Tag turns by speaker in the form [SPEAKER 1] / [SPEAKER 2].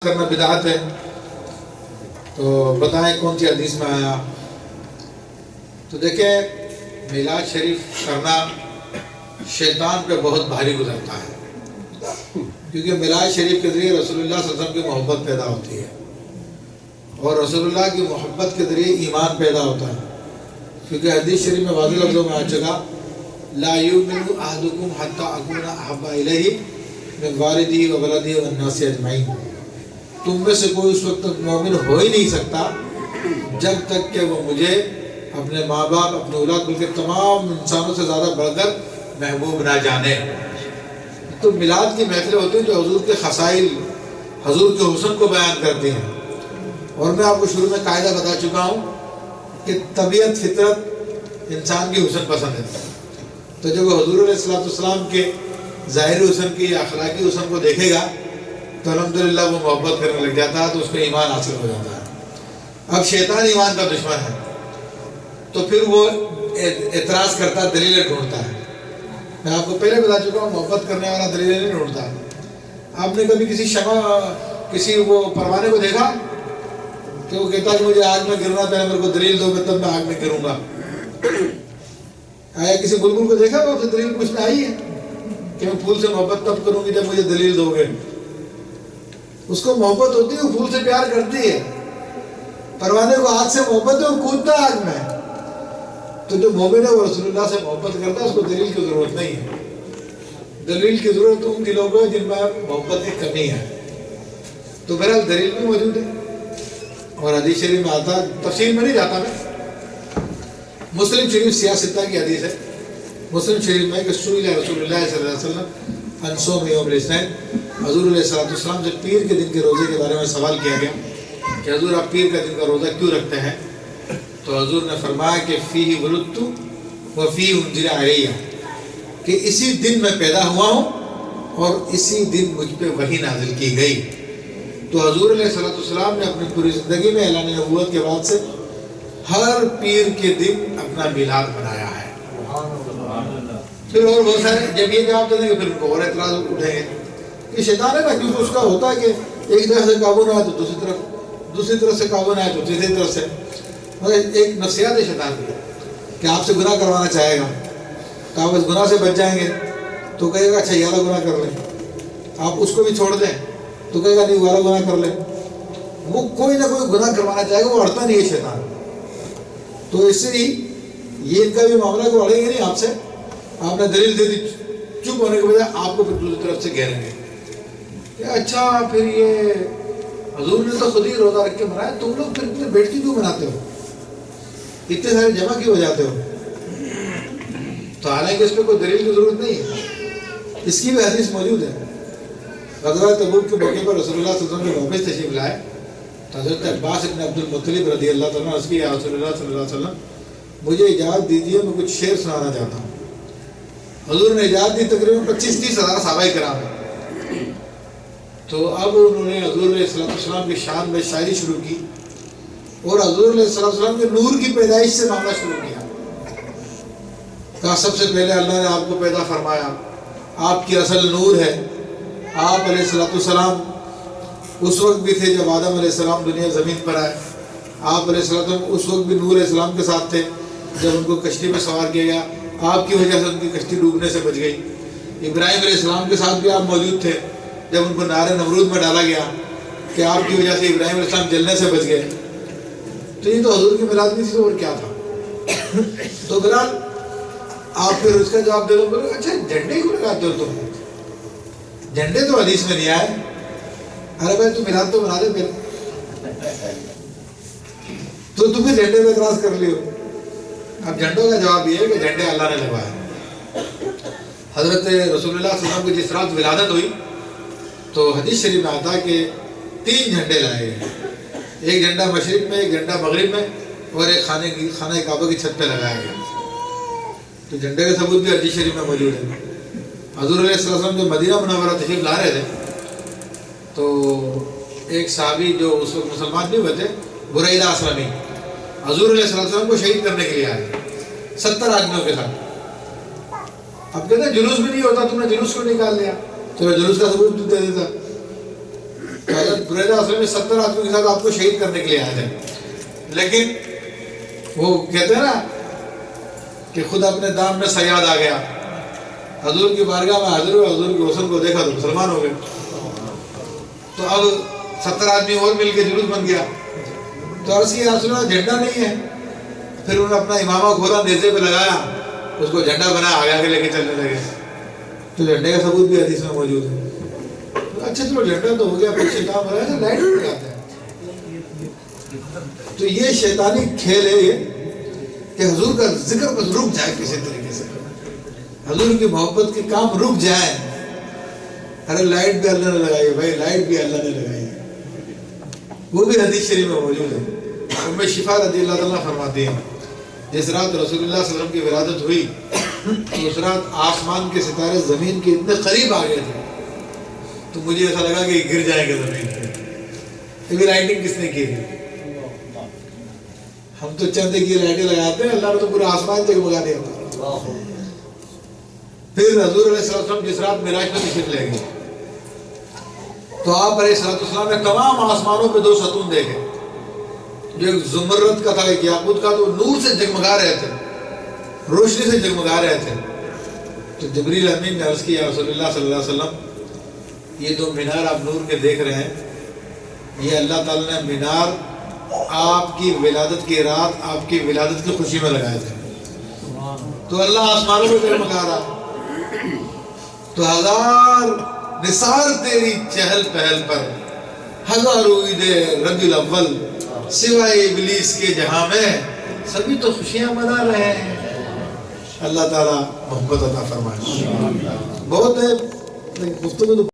[SPEAKER 1] کرنا بدعت ہے، تو بتائیں کون سی حدیث میں آیا؟ تو دیکھیں میلاد شریف کرنا شیطان پہ بہت بھاری گزرتا ہے، کیونکہ میلاد شریف کے ذریعے رسول اللہ صلی اللہ علیہ وسلم کی محبت پیدا ہوتی ہے، اور رسول اللہ کی محبت کے ذریعے ایمان پیدا ہوتا ہے، کیونکہ حدیث شریف میں واضح لفظوں میں آ چکا لا یؤمن احدکم حتی اکون احب الیہ من والدہ و ولدہ والناس اجمعین، تم میں سے کوئی اس وقت تک مومن ہو ہی نہیں سکتا جب تک کہ وہ مجھے اپنے ماں باپ، اپنے اولاد، بلکہ تمام انسانوں سے زیادہ بڑھ کر محبوب نہ جانے۔ تو میلاد کی محفلیں ہوتی ہیں جو حضور کے خصائل، حضور کے حسن کو بیان کرتی ہیں، اور میں آپ کو شروع میں قاعدہ بتا چکا ہوں کہ طبیعت فطرت انسان کی حسن پسند ہے، تو جب وہ حضور علیہ السلام کے ظاہری حسن کی یا اخلاقی حسن کو دیکھے گا تو الحمدللہ وہ محبت کرنے لگ جاتا ہے، تو اس کو ایمان حاصل ہو جاتا ہے۔ اب شیطان ایمان کا دشمن ہے، تو پھر وہ اعتراض کرتا ہے، دلیلیں ڈھونڈتا ہے۔ میں آپ کو پہلے بتا چکا ہوں محبت کرنے والا دلیلیں نہیں ڈھونڈتا۔ آپ نے کبھی کسی وہ پروانے کو دیکھا کہ وہ کہتا ہے کہ مجھے آگ میں گرنا پہلے میرے کو دلیل دو، میں تب میں آگ میں گروں گا؟ آیا کسی بلبل کو دیکھا وہ دلیل پوچھنے آئی ہے کہ میں پھول سے محبت تب کروں گی جب مجھے دلیل دو گے؟ اس کو محبت ہوتی ہے، وہ پھول سے پیار کرتی ہے، پروانے کو آگ سے محبت ہے، وہ کودتا ہے آگ میں۔ تو جو مومن ہے وہ رسول اللہ سے محبت کرتا ہے، اس کو دلیل کی ضرورت نہیں ہے۔ دلیل کی ضرورت ان دلوں کو ہے جن میں محبت کی کمی ہے۔ تو بہرحال دلیل بھی موجود ہے، اور حدیث شریف میں آتا، تفصیل میں نہیں جاتا میں۔ مسلم شریف سیاہ ستہ کی حدیث ہے، مسلم شریف میں کہ سئل رسول اللہ صلی اللہ علیہ وسلم عن صوم یوم الاثنین، حضور علیہ السلام سے پیر کے دن کے روزے کے بارے میں سوال کیا گیا کہ حضور آپ پیر کا دن کا روزہ کیوں رکھتے ہیں؟ تو حضور نے فرمایا کہ فیہ ولدت وفیہ انزل علیہ، کہ اسی دن میں پیدا ہوا ہوں اور اسی دن مجھ پہ وحی نازل کی گئی۔ تو حضور علیہ السلام نے اپنی پوری زندگی میں اعلان نبوت کے بعد سے ہر پیر کے دن اپنا میلاد منایا ہے۔ پھر اور بہت سارے جب یہ جواب دیں گے پھر ان کو اور اعتراض اٹھیں گے کہ شیطان ہے نا، کیونکہ اس کا ہوتا ہے کہ ایک طرف سے قابو نہ آئے تو دوسری طرف سے قابو نہ آئے تو تیسری طرف سے، مگر ایک نفسیات ہے شیطان کی کہ آپ سے گناہ کروانا چاہے گا، تو آپ اس گناہ سے بچ جائیں گے تو کہے گا اچھا یہ والا گناہ کر لیں، آپ اس کو بھی چھوڑ دیں تو کہے گا نہیں وہ والا گناہ کر لیں۔ وہ کوئی نہ کوئی گناہ کروانا چاہے گا، وہ اڑتا نہیں ہے شیطان۔ تو اس سے یہ ان کا بھی معاملہ کو اڑیں گے نہیں آپ سے، آپ نے دلیل دے دی، چپ ہونے کے بجائے آپ کو پھر دوسری طرف سے گھیریں گے کہ اچھا پھر یہ حضور نے تو خود ہی روزہ رکھ کے منایا، تم لوگ پھر اتنے بیٹھ کے کیوں مناتے ہو، اتنے سارے جمع کیوں ہو جاتے ہو؟ تو حالانکہ اس پہ کوئی دلیل کی ضرورت نہیں ہے، اس کی بھی حدیث موجود ہے۔ غزوہ تبوک کے موقع پر رسول اللہ صلی اللہ علیہ وسلم واپس تشریف لائے تو حضرت عباس ابن عبد المطلب رضی اللہ تعالیٰ عنہ یا رسول اللہ صلی اللہ علیہ وسلم مجھے اجازت دیجیے میں کچھ شعر سنانا چاہتا ہوں۔ حضور نے اجازت دی، تقریباً 25-30 ہزار صحابہ کرام ہیں۔ تو اب انہوں نے حضور علیہ السلام کی شان میں شاعری شروع کی اور حضور علیہ السلام کے نور کی پیدائش سے معاملہ شروع کیا۔ کہا سب سے پہلے اللہ نے آپ کو پیدا فرمایا، آپ کی اصل نور ہے۔ آپ علیہ السلام اس وقت بھی تھے جب آدم علیہ السلام دنیا زمین پر آئے، آپ علیہ السلام اس وقت بھی نور علیہ السلام کے ساتھ تھے جب ان کو کشتی پہ سوار کیا گیا، آپ کی وجہ سے ان کی کشتی ڈوبنے سے بچ گئی۔ ابراہیم علیہ السلام کے ساتھ بھی آپ موجود تھے جب ان کو نار نمرود میں ڈالا گیا کہ آپ کی وجہ سے ابراہیم علیہ السلام جلنے سے بچ گئے۔ تو یہ تو حضور کی میلاد نہیں تھی، اور کیا تھا؟ تو بہرحال آپ پھر اس کا جواب دے دو، بولے اچھا جھنڈے کیوں لگاتے ہو تم؟ جھنڈے تو حدیث میں نہیں آئے۔ ارے بھائی تو میلاد تو بنا دے پہلے، تو تمہیں جھنڈے پہ اعتراض کر لیو۔ اب جھنڈوں کا جواب یہ ہے کہ جھنڈے اللہ نے لگوائے۔ حضرت رسول اللہ صلی اللہ علیہ وسلم کی جس رات ولادت ہوئی تو حدیث شریف میں آتا ہے کہ 3 جھنڈے لائے گئے، ایک جھنڈا مشرق میں، ایک جھنڈا مغرب میں، اور ایک خانہ کعبہ کی چھت پہ لگایا گیا۔ تو جھنڈے کا ثبوت بھی حدیث شریف میں موجود ہے۔ حضور علیہ السلام جب مدینہ منورہ تشریف لا رہے تھے تو ایک صحابی جو اس وقت مسلمان نہیں ہوئے تھے، بریدہ اسلمی، حضور علیہ السلام کو شہید کرنے کے لیے آئے 70 آدمیوں کے ساتھ۔ اب کہتے ہیں جلوس بھی نہیں ہوتا، تم نے جلوس کو نکال لیا، چلو جلوس کا ثبوت دے دیتا۔ حضرت بریدہ اصل میں 70 آدمی کے ساتھ آپ کو شہید کرنے کے لیے آئے تھے، لیکن وہ کہتے ہیں نا کہ خود اپنے دام میں صیاد آ گیا، حضور کی بارگاہ میں حاضر ہوئے، حضور کے حسن کو دیکھا تو مسلمان ہو گئے۔ تو اب 70 آدمی اور مل کے جلوس بن گیا، تو عرض کیا رسول اللہ جھنڈا نہیں ہے، پھر انہوں نے اپنا امامہ کھولا، نیزے پہ لگایا، اس کو جھنڈا بنایا، آگے آگے لے کے چلنے لگے۔ تو جھنڈے کا ثبوت بھی حدیث میں موجود ہے۔ اچھا چلو جھنڈا تو ہو گیا، پیچھے کام ہو رہا ہے، لائٹ بھی لگاتے ہیں۔ تو یہ شیطانی کھیل ہے یہ کہ حضور کا ذکر بس رک جائے کسی طریقے سے، حضور کی محبت کے کام رک جائیں۔ ارے لائٹ بھی اللہ نے لگائی ہے بھائی، لائٹ بھی اللہ نے لگائی ہے، وہ بھی حدیث شریف میں موجود ہے۔ ام شفا رضی اللہ تعالیٰ فرماتی ہیں جس رات رسول اللہ صلی اللہ علیہ وسلم کی ولادت ہوئی تو اس رات آسمان کے ستارے زمین کے اتنے قریب آ گئے تھے تو مجھے ایسا لگا کہ گر جائیں گے زمین پہ۔ یہ لائٹنگ کس نے کی تھی؟ ہم تو چندے کی لائٹیں لگاتے ہیں، اللہ نے تو پورا آسمان جگمگا دیا تھا۔ پھر حضور علیہ السلام جس رات معراج پر تشریف لے گئے تو آپ علیہ السلام نے تمام آسمانوں پہ 2 ستون دیکھے، جو ایک زمرد کا تھا، ایک یاقوت کا، تو نور سے جگمگا رہے تھے، روشنی سے جگمگا رہے تھے۔ تو جبریل امین نے عرض کیا رسول اللہ صلی اللہ علیہ وسلم یہ 2 مینار آپ نور کے دیکھ رہے ہیں، یہ اللہ تعالیٰ نے مینار آپ کی ولادت کی رات آپ کی ولادت کی خوشی میں لگائے تھے۔ تو اللہ آسمانوں میں جگمگا رہا، تو 1000 نثار تیری چہل پہل پر، ہزاروں عید ربیع الاول سوائے ابلیس کے جہاں میں، سبھی تو خوشیاں منا رہے ہیں۔ اللہ تعالیٰ محبت عطا فرمائے۔ بہت ہے گفتگو